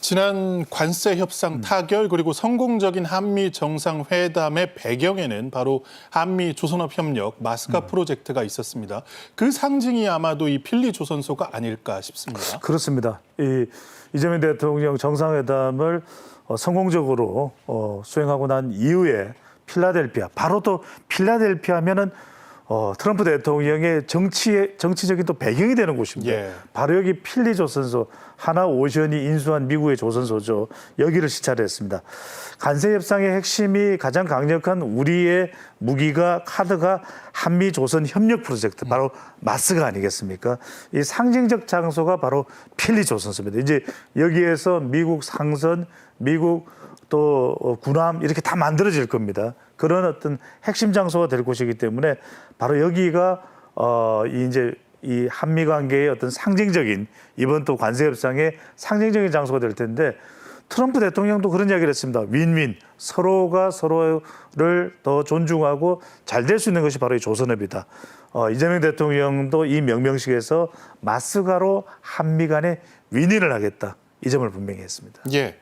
지난 관세 협상 타결 그리고 성공적인 한미 정상회담의 배경에는 바로 한미 조선업 협력 마스카 프로젝트가 있었습니다. 그 상징이 아마도 이 필리 조선소가 아닐까 싶습니다. 그렇습니다. 이재명 대통령 정상회담을 성공적으로 수행하고 난 이후에 필라델피아, 바로 또 필라델피아 하면은 트럼프 대통령의 정치적인 또 배경이 되는 곳입니다. 예. 바로 여기 필리 조선소, 하나오션이 인수한 미국의 조선소죠. 여기를 시찰했습니다. 관세 협상의 핵심이 가장 강력한 우리의 무기가 카드가 한미 조선 협력 프로젝트, 바로 마스가 아니겠습니까? 이 상징적 장소가 바로 필리 조선소입니다. 이제 여기에서 미국 상선, 미국 또 군함 이렇게 다 만들어질 겁니다. 그런 어떤 핵심 장소가 될 곳이기 때문에 바로 여기가 이제 이 한미 관계의 어떤 상징적인 이번 또 관세 협상의 상징적인 장소가 될 텐데 트럼프 대통령도 그런 이야기를 했습니다. 윈윈, 서로가 서로를 더 존중하고 잘 될 수 있는 것이 바로 이 조선업이다. 이재명 대통령도 이 명명식에서 마스가로 한미 간의 윈윈을 하겠다. 이 점을 분명히 했습니다. 예.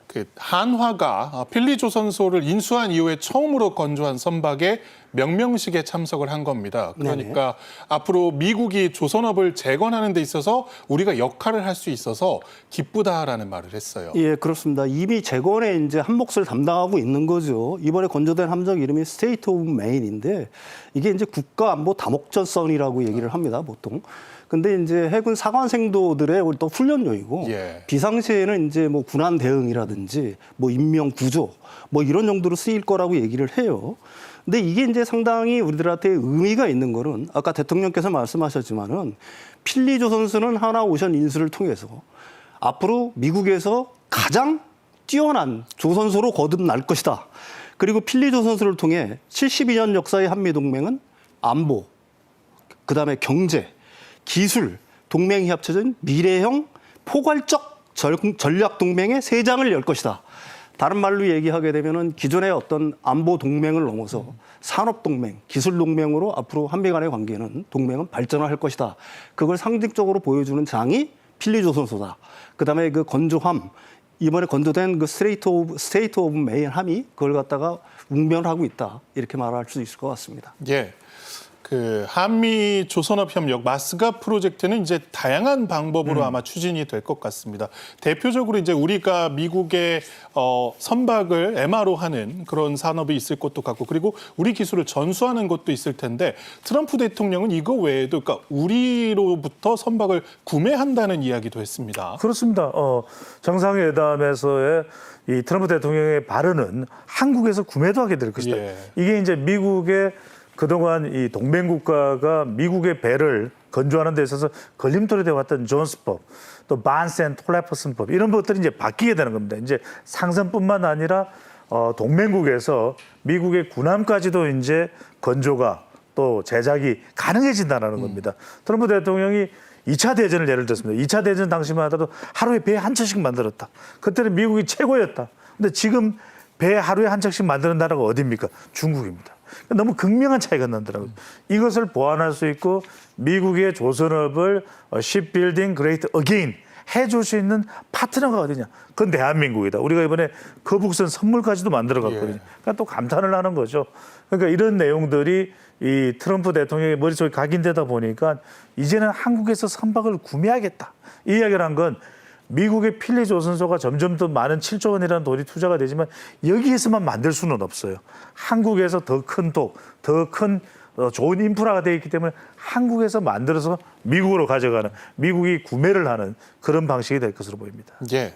그 한화가 필리 조선소를 인수한 이후에 처음으로 건조한 선박에 명명식에 참석을 한 겁니다. 그러니까 네네. 앞으로 미국이 조선업을 재건하는 데 있어서 우리가 역할을 할 수 있어서 기쁘다라는 말을 했어요. 예, 그렇습니다. 이미 재건에 이제 한 몫을 담당하고 있는 거죠. 이번에 건조된 함정 이름이 스테이트 오브 메인인데 이게 이제 국가안보 다목전선이라고 얘기를 합니다, 보통. 근데 이제 해군 사관생도들의 또 훈련용이고 예. 비상시에는 이제 뭐 군안 대응이라든지 뭐 인명 구조 뭐 이런 정도로 쓰일 거라고 얘기를 해요. 근데 이게 이제 상당히 우리들한테 의미가 있는 거는 아까 대통령께서 말씀하셨지만은 필리 조선소는 하나오션 인수를 통해서 앞으로 미국에서 가장 뛰어난 조선소로 거듭날 것이다. 그리고 필리 조선소를 통해 72년 역사의 한미 동맹은 안보, 그다음에 경제, 기술, 동맹이 합쳐진 미래형 포괄적 전략 동맹의 세 장을 열 것이다. 다른 말로 얘기하게 되면은 기존의 어떤 안보 동맹을 넘어서 산업 동맹, 기술 동맹으로 앞으로 한미 간의 관계는 동맹은 발전을 할 것이다. 그걸 상징적으로 보여주는 장이 필리 조선소다. 그다음에 그 건조함, 이번에 건조된 그 스테이트 오브 메인 함이 그걸 갖다가 웅변을 하고 있다. 이렇게 말할 수 있을 것 같습니다. 예. 그 한미 조선업 협력 마스가 프로젝트는 이제 다양한 방법으로 아마 추진이 될 것 같습니다. 대표적으로 이제 우리가 미국의 선박을 MRO 하는 그런 산업이 있을 것도 같고, 그리고 우리 기술을 전수하는 것도 있을 텐데 트럼프 대통령은 이거 외에도 그러니까 우리로부터 선박을 구매한다는 이야기도 했습니다. 그렇습니다. 정상회담에서의 이 트럼프 대통령의 발언은 한국에서 구매도 하게 될 것이다. 예. 이게 이제 미국의 그동안 이 동맹국가가 미국의 배를 건조하는 데 있어서 걸림돌이 되어왔던 존스법, 또 반스 앤 톨레퍼슨법 이런 것들이 이제 바뀌게 되는 겁니다. 이제 상선뿐만 아니라 동맹국에서 미국의 군함까지도 이제 건조가 또 제작이 가능해진다는 겁니다. 트럼프 대통령이 2차 대전을 예를 들었습니다. 2차 대전 당시만 하더라도 하루에 배 한 척씩 만들었다. 그때는 미국이 최고였다. 근데 지금 배 하루에 한 척씩 만드는 나라가 어디입니까? 중국입니다. 너무 극명한 차이가 나더라고요. 이것을 보완할 수 있고 미국의 조선업을 shipbuilding great again 해줄 수 있는 파트너가 어디냐? 그건 대한민국이다. 우리가 이번에 거북선 선물까지도 만들어갔거든요. 그러니까 또 감탄을 하는 거죠. 그러니까 이런 내용들이 이 트럼프 대통령의 머릿속에 각인되다 보니까 이제는 한국에서 선박을 구매하겠다. 이 이야기를 한 건 미국의 필리 조선소가 점점 더 많은 7조 원이라는 돈이 투자가 되지만 여기에서만 만들 수는 없어요. 한국에서 더 큰 독, 더 큰 좋은 인프라가 되어 있기 때문에 한국에서 만들어서 미국으로 가져가는, 미국이 구매를 하는 그런 방식이 될 것으로 보입니다. 예.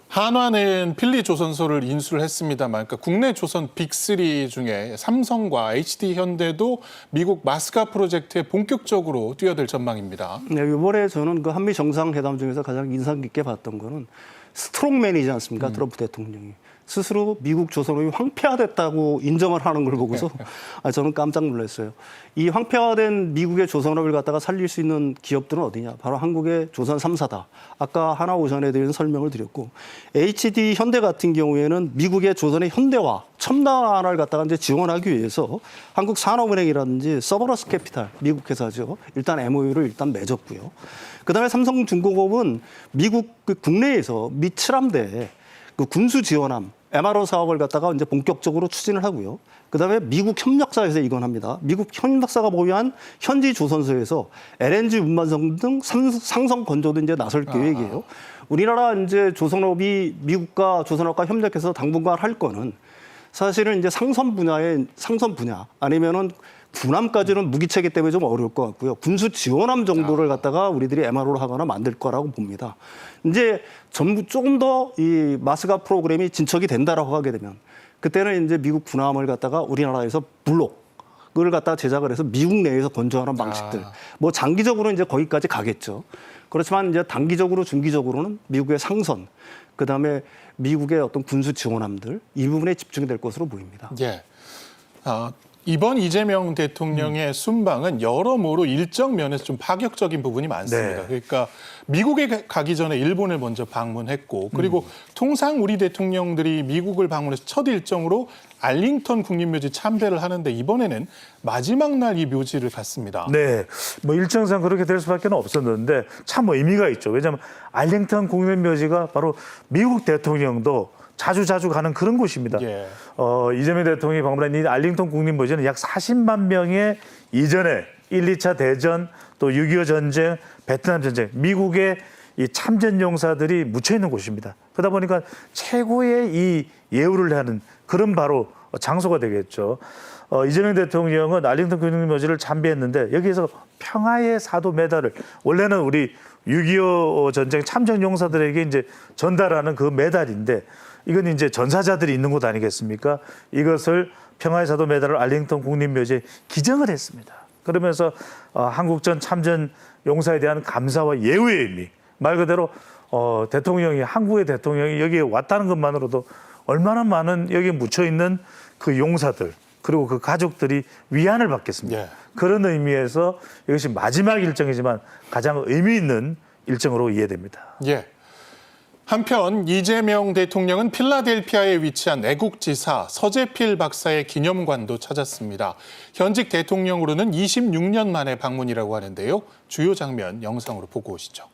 한화는 필리 조선소를 인수를 했습니다만, 그러니까 국내 조선 빅3 중에 삼성과 HD 현대도 미국 마스가 프로젝트에 본격적으로 뛰어들 전망입니다. 네, 이번에 저는 그 한미 정상회담 중에서 가장 인상 깊게 봤던 거는 스트롱맨이지 않습니까? 트럼프 대통령이. 스스로 미국 조선업이 황폐화됐다고 인정을 하는 걸 보고서 저는 깜짝 놀랐어요. 이 황폐화된 미국의 조선업을 갖다가 살릴 수 있는 기업들은 어디냐? 바로 한국의 조선 3사다. 아까 하나 오전에 드린 설명을 드렸고 HD 현대 같은 경우에는 미국의 조선의 현대화, 첨단화를 갖다가 이제 지원하기 위해서 한국 산업은행이라든지 서버러스 캐피탈, 미국 회사죠. 일단 MOU를 일단 맺었고요. 그다음에 삼성중공업은 미국 그 국내에서 미 7함대 그 군수 지원함 MRO 사업을 갖다가 이제 본격적으로 추진을 하고요. 그다음에 미국 협력사에서 이건 합니다. 미국 협력사가 보유한 현지 조선소에서 LNG 운반선 등 상성 건조도 이제 나설 계획이에요. 우리나라 이제 조선업이 미국과 조선업과 협력해서 당분간 할 거는 사실은 이제 상선 분야 아니면은 군함까지는 무기체계 때문에 좀 어려울 것 같고요. 군수 지원함 정도를 갖다가 우리들이 MRO를 하거나 만들 거라고 봅니다. 이제 전부 조금 더 이 마스가 프로그램이 진척이 된다라고 하게 되면 그때는 이제 미국 군함을 갖다가 우리나라에서 블록을 갖다가 제작을 해서 미국 내에서 건조하는 방식들. 뭐 장기적으로 이제 거기까지 가겠죠. 그렇지만 이제 단기적으로 중기적으로는 미국의 상선, 그다음에 미국의 어떤 군수 지원함들 이 부분에 집중이 될 것으로 보입니다. 예. 이번 이재명 대통령의 순방은 여러모로 일정 면에서 좀 파격적인 부분이 많습니다. 네. 그러니까 미국에 가기 전에 일본을 먼저 방문했고 그리고 통상 우리 대통령들이 미국을 방문해서 첫 일정으로 알링턴 국립묘지 참배를 하는데 이번에는 마지막 날 이 묘지를 갔습니다. 네, 뭐 일정상 그렇게 될 수밖에 없었는데 참 의미가 있죠. 왜냐하면 알링턴 국립묘지가 바로 미국 대통령도 자주 가는 그런 곳입니다. 예. 이재명 대통령이 방문한 이 알링턴 국립묘지는 약 40만 명의 이전에 1, 2차 대전, 또 6.25 전쟁, 베트남 전쟁, 미국의 이 참전 용사들이 묻혀 있는 곳입니다. 그러다 보니까 최고의 이 예우를 하는 그런 바로 장소가 되겠죠. 이재명 대통령은 알링턴 국립묘지를 참배했는데 여기에서 평화의 사도 메달을 원래는 우리 6.25 전쟁 참전 용사들에게 이제 전달하는 그 메달인데 이건 이제 전사자들이 있는 곳 아니겠습니까? 이것을 평화의 사도 메달을 알링턴 국립묘지에 기증을 했습니다. 그러면서 한국전 참전 용사에 대한 감사와 예우의 의미, 말 그대로 대통령이 한국의 대통령이 여기에 왔다는 것만으로도 얼마나 많은 여기에 묻혀 있는 그 용사들 그리고 그 가족들이 위안을 받겠습니다. 예. 그런 의미에서 이것이 마지막 일정이지만 가장 의미 있는 일정으로 이해됩니다. 예. 한편 이재명 대통령은 필라델피아에 위치한 애국지사 서재필 박사의 기념관도 찾았습니다. 현직 대통령으로는 26년 만에 방문이라고 하는데요. 주요 장면 영상으로 보고 오시죠.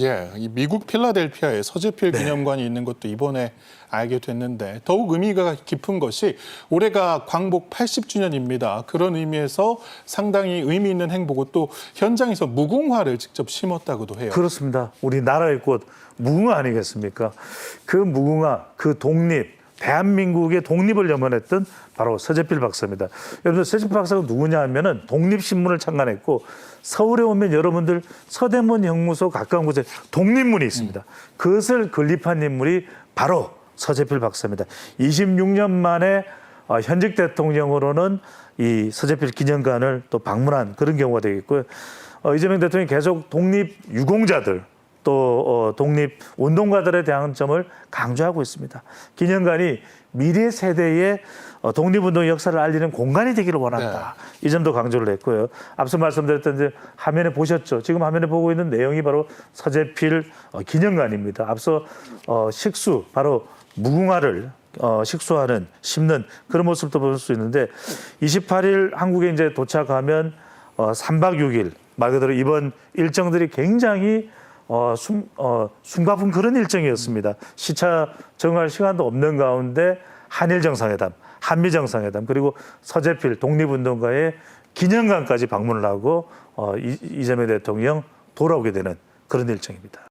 예, 이 미국 필라델피아에 서재필 기념관이 있는 것도 이번에 알게 됐는데 더욱 의미가 깊은 것이 올해가 광복 80주년입니다. 그런 의미에서 상당히 의미 있는 행보고 또 현장에서 무궁화를 직접 심었다고도 해요. 그렇습니다. 우리나라의 꽃 무궁화 아니겠습니까? 그 무궁화, 그 독립, 대한민국의 독립을 염원했던 바로 서재필 박사입니다. 여러분들 서재필 박사가 누구냐 하면은 독립신문을 창간했고 서울에 오면 여러분들 서대문 형무소 가까운 곳에 독립문이 있습니다. 그것을 건립한 인물이 바로 서재필 박사입니다. 26년 만에 현직 대통령으로는 이 서재필 기념관을 또 방문한 그런 경우가 되겠고요. 이재명 대통령이 계속 독립 유공자들 또 독립운동가들에 대한 점을 강조하고 있습니다. 기념관이 미래 세대의 독립운동 역사를 알리는 공간이 되기를 원한다. 네. 이 점도 강조를 했고요. 앞서 말씀드렸던 이제 화면에 보셨죠. 지금 화면에 보고 있는 내용이 바로 서재필 기념관입니다. 앞서 식수, 바로 무궁화를 식수하는, 심는 그런 모습도 볼 수 있는데 28일 한국에 이제 도착하면 3박 6일 말 그대로 이번 일정들이 굉장히 숨가쁜 그런 일정이었습니다. 시차 정할 시간도 없는 가운데 한일 정상회담, 한미 정상회담 그리고 서재필 독립운동가의 기념관까지 방문을 하고 이재명 대통령 돌아오게 되는 그런 일정입니다.